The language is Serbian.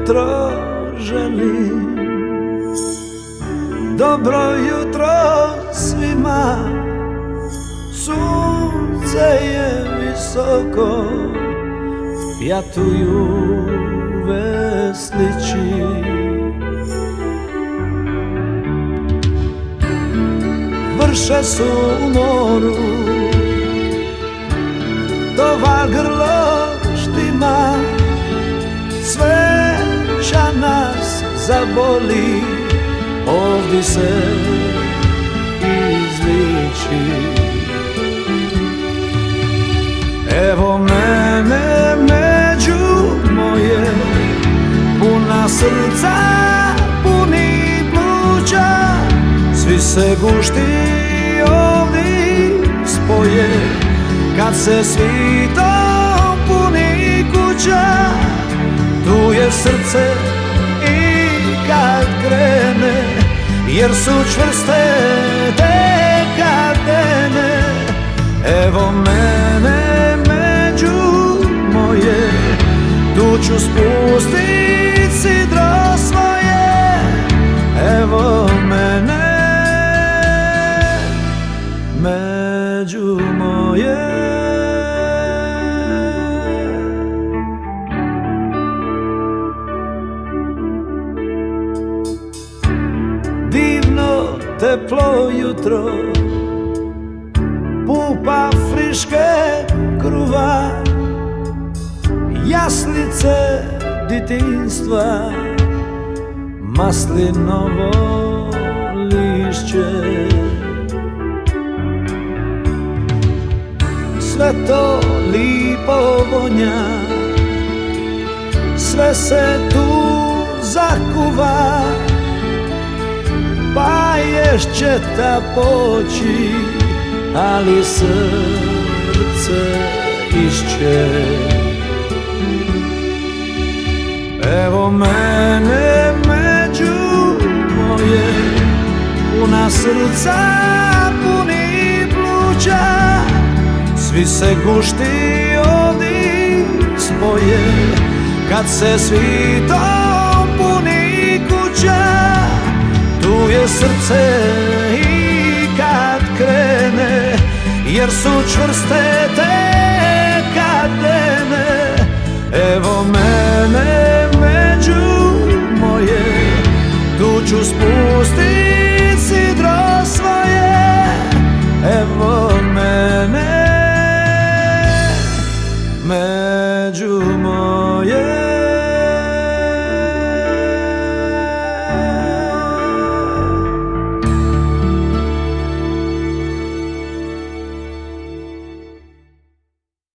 jutro želim. Dobro jutro svima, sunce je visoko, pjatuju veslići. Vrše su u moru, dova grlo štima, sveća nas zaboli, ovdje se izliči. Evo mene među moje, puna srca, puni pluća, svi se gušti ovdje spoje, kad se svitom puni kuća, tu je srce i kad krene, jer su čvrste te kadene. Evo mene među moje, tu ću spustit sidro svoje. Evo mene među moje. Divno teplo jutro, pupa friške kruva, jaslice ditinstva, maslinovo lišće. Sve to lipo vonja, sve se tu zakuva, pa ješće ta poći, ali srce išće. Evo mene među moje, puna srca, puni pluća, svi se gušti ovdje spoje, kad se svitom puni kuća, tu je srce i kad krene, jer su čvrste te kadene. Evo mene među moje, tu ću spustiti